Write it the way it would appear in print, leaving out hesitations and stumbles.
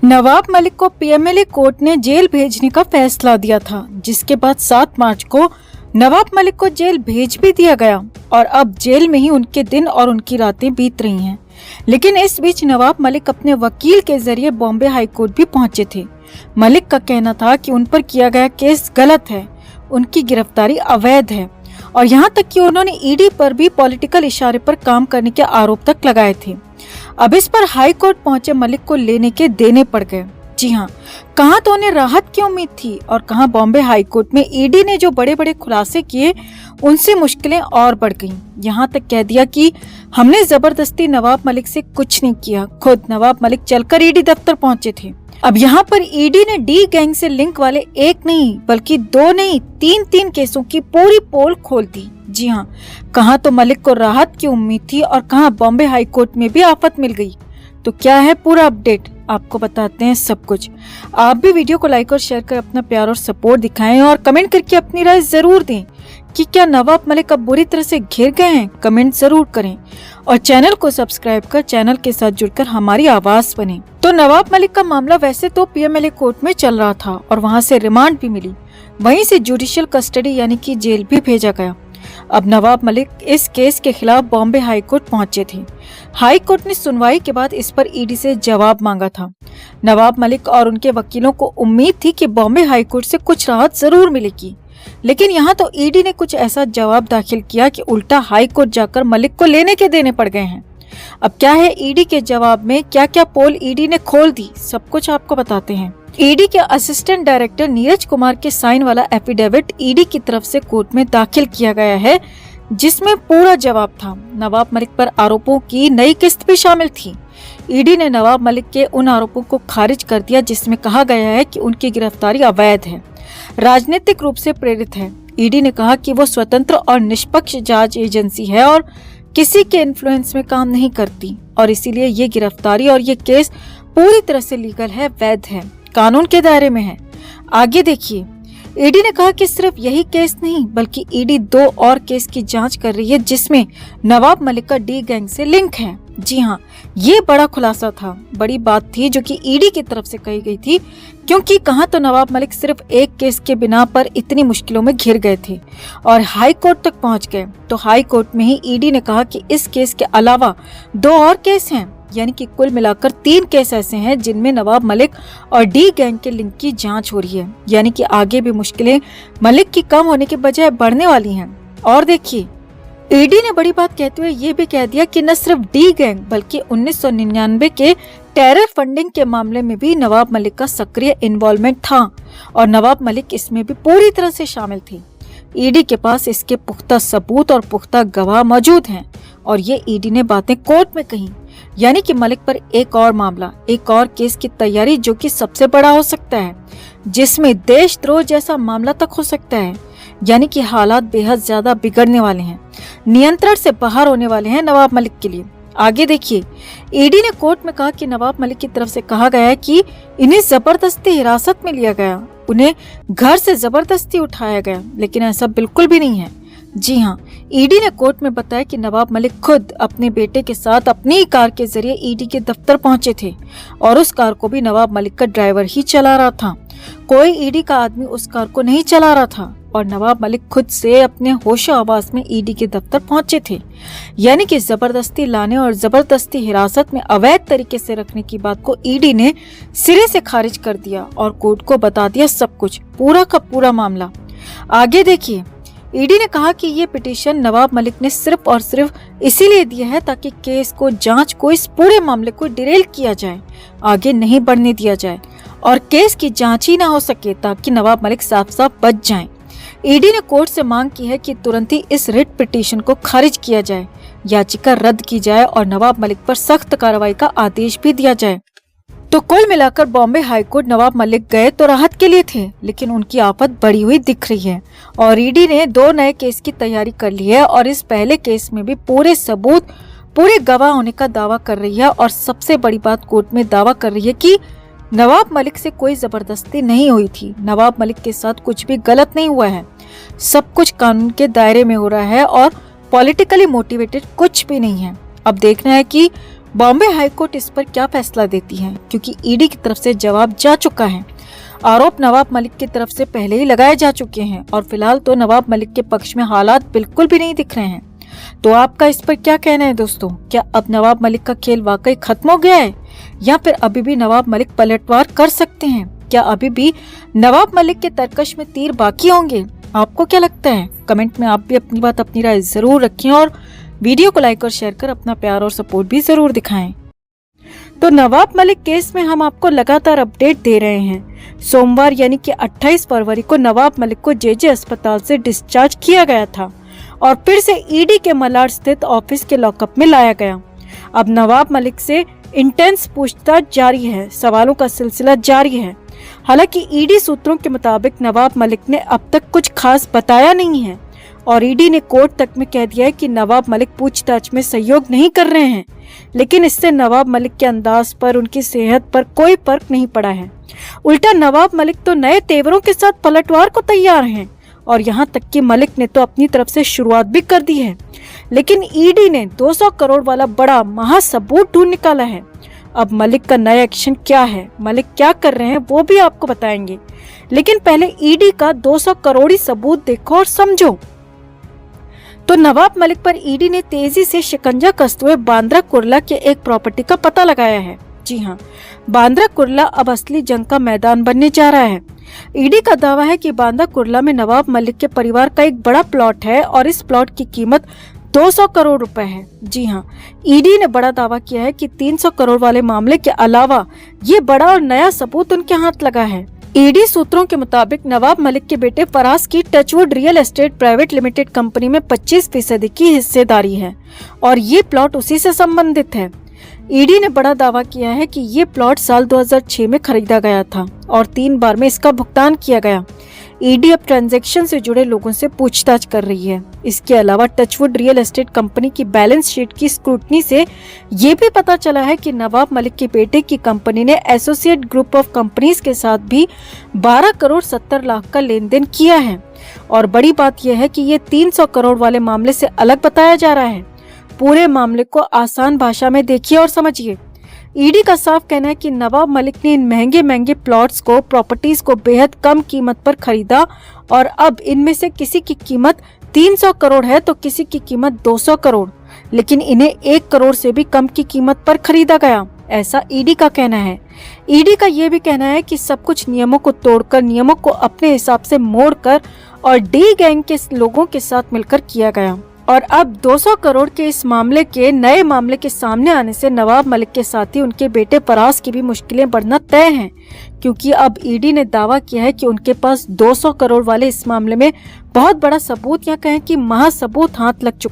नवाब मलिक को PMLA court ने jail भेजने का फैसला दिया था, जिसके बाद 7 मार्च को नवाब मलिक को जेल भेज भी दिया गया और अब जेल में ही उनके दिन और उनकी रातें बीत रही हैं। लेकिन इस बीच नवाब मलिक अपने वकील के जरिए बॉम्बे हाई कोर्ट भी पहुंचे थे। मलिक का कहना था कि उन पर किया गया केस गलत है, उनकी गिरफ्तारी अवैध है और यहाँ तक कि उन्होंने ईडी पर भी पॉलिटिकल इशारे पर काम करने के आरोप तक लगाए थे। अब इस पर हाई कोर्ट पहुंचे मलिक को लेने के देने पड़ गए। जी हाँ, कहाँ तो उन्हें राहत की उम्मीद थी और कहाँ बॉम्बे हाई कोर्ट में ईडी ने जो बड़े बड़े खुलासे किए उनसे मुश्किलें और बढ़ गईं। यहाँ तक कह दिया कि हमने जबरदस्ती नवाब मलिक से कुछ नहीं किया, खुद नवाब मलिक चलकर ईडी दफ्तर पहुंचे थे। अब यहाँ पर ईडी ने डी गैंग से लिंक वाले एक नहीं बल्कि 2 नहीं 3 केसों की पूरी पोल खोल दी। जी हाँ, कहाँ तो मलिक को राहत की उम्मीद थी और कहाँ बॉम्बे हाई कोर्ट में भी आफत मिल गई। तो क्या है पूरा अपडेट, आपको बताते हैं सब कुछ। आप भी वीडियो को लाइक और शेयर कर अपना प्यार और सपोर्ट दिखाएं और कमेंट करके अपनी राय जरूर दें कि क्या नवाब मलिक अब बुरी तरह से घिर गए हैं। कमेंट जरूर करें और चैनल को सब्सक्राइब कर चैनल के साथ जुड़कर हमारी आवाज बने। तो नवाब मलिक का मामला वैसे तो पीएमएलए कोर्ट में चल रहा था और वहां से रिमांड भी मिली, वहीं से जुडिशियल कस्टडी यानी कि जेल भी भेजा गया। अब नवाब मलिक इस केस के खिलाफ बॉम्बे हाई कोर्ट पहुंचे थे। हाई कोर्ट ने सुनवाई के बाद इस पर ईडी से जवाब मांगा था। नवाब मलिक और उनके वकीलों को उम्मीद थी कि बॉम्बे हाई कोर्ट से कुछ राहत जरूर मिलेगी, लेकिन यहाँ तो ईडी ने कुछ ऐसा जवाब दाखिल किया कि उल्टा हाई कोर्ट जाकर मलिक को लेने के देने पड़ गए हैं। अब क्या है ईडी के जवाब में, क्या क्या पोल ईडी ने खोल दी, सब कुछ आपको बताते हैं। ईडी के असिस्टेंट डायरेक्टर नीरज कुमार के साइन वाला एफिडेविट ईडी की तरफ से कोर्ट में दाखिल किया गया है, जिसमें पूरा जवाब था। नवाब मलिक पर आरोपों की नई किस्त भी शामिल थी। ईडी ने नवाब मलिक के उन आरोपों को खारिज कर दिया जिसमें कहा गया है कि उनकी गिरफ्तारी अवैध है, राजनीतिक रूप से प्रेरित है। ईडी ने कहा कि वो स्वतंत्र और निष्पक्ष जांच एजेंसी है और किसी के इन्फ्लुएंस में काम नहीं करती और इसीलिए ये गिरफ्तारी और ये केस पूरी तरह से लीगल है, वैध है, कानून के दायरे में है। आगे देखिए, ईडी ने कहा कि सिर्फ यही केस नहीं बल्कि ईडी 2 और केस की जांच कर रही है जिसमें नवाब मलिक का डी गैंग से लिंक है। जी हाँ, ये बड़ा खुलासा था, बड़ी बात थी जो कि ईडी की तरफ से कही गई थी, क्योंकि कहाँ तो नवाब मलिक सिर्फ एक केस के बिना पर इतनी मुश्किलों में घिर गए थे और हाई कोर्ट तक पहुंच गए। तो हाई कोर्ट में ही ईडी ने कहा कि इस केस के अलावा 2 और केस हैं, यानी कि कुल मिलाकर 3 केस ऐसे हैं जिनमें नवाब मलिक और डी गैंग के लिंक की जांच हो रही है। यानी कि आगे भी मुश्किलें मलिक की कम होने के बजाय बढ़ने वाली हैं। और देखिए, ईडी ने बड़ी बात कहते हुए ये भी कह दिया कि न सिर्फ डी गैंग बल्कि 1999 के टेरर फंडिंग के मामले में भी नवाब मलिक का सक्रिय इन्वॉल्वमेंट था और नवाब मलिक इसमें भी पूरी तरह से शामिल थी। ईडी के पास इसके पुख्ता सबूत और पुख्ता गवाह मौजूद हैं और ये ईडी ने बातें कोर्ट में कही। यानी कि मलिक पर एक और मामला, एक और केस की तैयारी जो कि सबसे बड़ा हो सकता है, जिसमें देशद्रोह जैसा मामला तक हो सकता है। यानी कि हालात बेहद ज्यादा बिगड़ने वाले हैं, नियंत्रण से बाहर होने वाले हैं नवाब मलिक के लिए। आगे देखिए, ईडी ने कोर्ट में कहा कि नवाब मलिक की तरफ से कहा गया है कि इन्हें जबरदस्ती हिरासत में लिया गया, उन्हें घर से जबरदस्ती उठाया गया, लेकिन ऐसा बिल्कुल भी नहीं है। जी हाँ, ईडी ने कोर्ट में बताया कि नवाब मलिक खुद अपने बेटे के साथ अपनी कार के जरिए ईडी के दफ्तर पहुंचे थे और उस कार को भी नवाब मलिक का ड्राइवर ही चला रहा था, कोई ईडी का आदमी उस कार को नहीं चला रहा था और नवाब मलिक खुद से अपने होशो आवाज में ईडी के दफ्तर पहुंचे थे। यानी कि जबरदस्ती लाने और जबरदस्ती हिरासत में अवैध तरीके से रखने की बात को ईडी ने सिरे से खारिज कर दिया और कोर्ट को बता दिया सब कुछ, पूरा का पूरा मामला। आगे देखिए, ईडी ने कहा कि ये पिटीशन नवाब मलिक ने सिर्फ और सिर्फ इसीलिए दिया है ताकि केस को, जांच को, इस पूरे मामले को डिरेल किया जाए, आगे नहीं बढ़ने दिया जाए और केस की जांच ही ना हो सके ताकि नवाब मलिक साफ साफ बच जाएं। ईडी ने कोर्ट से मांग की है कि तुरंत ही इस रिट पिटीशन को खारिज किया जाए, याचिका रद्द की जाए और नवाब मलिक पर सख्त कार्रवाई का आदेश भी दिया जाए। तो कुल मिलाकर बॉम्बे हाई कोर्ट नवाब मलिक गए तो राहत के लिए थे, लेकिन उनकी आफत बढ़ी हुई दिख रही है और ईडी ने 2 नए केस की तैयारी कर ली है और इस पहले केस में भी पूरे सबूत, पूरे गवाह होने का दावा कर रही है और सबसे बड़ी बात कोर्ट में दावा कर रही है कि नवाब मलिक से कोई जबरदस्ती नहीं हुई थी, नवाब मलिक के साथ कुछ भी गलत नहीं हुआ है, सब कुछ कानून के दायरे में हो रहा है और पॉलिटिकली मोटिवेटेड कुछ भी नहीं है। अब देखना है कि बॉम्बे हाईकोर्ट इस पर क्या फैसला देती है, क्योंकि ईडी की तरफ से जवाब जा चुका है। आरोप नवाब मलिक की तरफ से पहले ही लगाए जा चुके हैं और फिलहाल तो नवाब मलिक के पक्ष में हालात बिल्कुल भी नहीं दिख रहे हैं। तो आपका इस पर क्या कहना है दोस्तों? क्या अब नवाब मलिक का खेल वाकई खत्म हो गया है या फिर अभी भी नवाब मलिक पलटवार कर सकते हैं? क्या अभी भी नवाब मलिक के तरकश में तीर बाकी होंगे? आपको क्या लगता है? कमेंट में आप भी अपनी बात, अपनी राय जरूर रखें और वीडियो को लाइक और शेयर कर अपना प्यार और सपोर्ट भी जरूर दिखाएं। तो नवाब मलिक केस में हम आपको लगातार अपडेट दे रहे हैं। सोमवार यानी कि 28 फरवरी को नवाब मलिक को जेजे अस्पताल से डिस्चार्ज किया गया था और फिर से ईडी के मलाड स्थित ऑफिस के लॉकअप में लाया गया। अब नवाब मलिक से इंटेंस पूछताछ जारी है, सवालों का सिलसिला जारी है। हालांकि ईडी सूत्रों के मुताबिक नवाब मलिक ने अब तक कुछ खास बताया नहीं है और ईडी ने कोर्ट तक में कह दिया है कि नवाब मलिक पूछताछ में सहयोग नहीं कर रहे हैं, लेकिन इससे नवाब मलिक के अंदाज पर, उनकी सेहत पर कोई फर्क नहीं पड़ा है। उल्टा नवाब मलिक तो नए तेवरों के साथ पलटवार को तैयार हैं और यहाँ तक कि मलिक ने तो अपनी तरफ से शुरुआत भी कर दी है। लेकिन ईडी ने 200 करोड़ वाला बड़ा महासबूत ढूंढ निकाला है। अब मलिक का नया एक्शन क्या है, मलिक क्या कर रहे हैं, वो भी आपको बताएंगे। लेकिन पहले ईडी का 200 करोड़ी सबूत देखो और समझो। तो नवाब मलिक पर ईडी ने तेजी से शिकंजा कसते हुए बांद्रा कुर्ला के एक प्रॉपर्टी का पता लगाया है। जी हाँ, बांद्रा कुर्ला अब असली जंग का मैदान बनने जा रहा है। ईडी का दावा है कि बांद्रा कुर्ला में नवाब मलिक के परिवार का एक बड़ा प्लॉट है और इस प्लॉट की कीमत 200 करोड़ रुपए है। जी हाँ, ईडी ने बड़ा दावा किया है कि 300 करोड़ वाले मामले के अलावा ये बड़ा और नया सबूत उनके हाथ लगा है। ईडी सूत्रों के मुताबिक नवाब मलिक के बेटे फराज की Touchwood real estate private limited company में 25% की हिस्सेदारी है और ये प्लॉट उसी से संबंधित है। ईडी ने बड़ा दावा किया है कि ये प्लॉट साल 2006 में खरीदा गया था और 3 बार में इसका भुगतान किया गया। ईडी अब ट्रांजैक्शन से जुड़े लोगों से पूछताछ कर रही है। इसके अलावा टचवुड रियल एस्टेट कंपनी की बैलेंस शीट की स्क्रूटनी से ये भी पता चला है कि नवाब मलिक के बेटे की कंपनी ने एसोसिएट ग्रुप ऑफ कंपनीज के साथ भी 12 करोड़ 70 लाख का लेन देन किया है। और बड़ी बात यह है कि ये 300 करोड़ वाले मामले से अलग बताया जा रहा है। पूरे मामले को आसान भाषा में देखिए और समझिए। ईडी का साफ कहना है कि नवाब मलिक ने इन महंगे महंगे प्लॉट्स को, प्रॉपर्टीज को बेहद कम कीमत पर खरीदा और अब इनमें से किसी की कीमत 300 करोड़ है तो किसी की कीमत 200 करोड़, लेकिन इन्हें 1 करोड़ से भी कम की कीमत पर खरीदा गया, ऐसा ईडी का कहना है। ईडी का ये भी कहना है कि सब कुछ नियमों को तोड़कर, नियमों को अपने हिसाब से मोड़कर और डी गैंग के लोगों के साथ मिलकर किया गया। और अब 200 करोड़ के इस मामले के नए मामले के सामने आने से नवाब मलिक के साथ ही उनके बेटे फराज की भी मुश्किलें बढ़ना तय हैं, क्योंकि अब ईडी ने दावा किया है कि उनके पास 200 करोड़ वाले इस मामले में बहुत बड़ा सबूत या कहें कि महासबूत हाथ लग चुका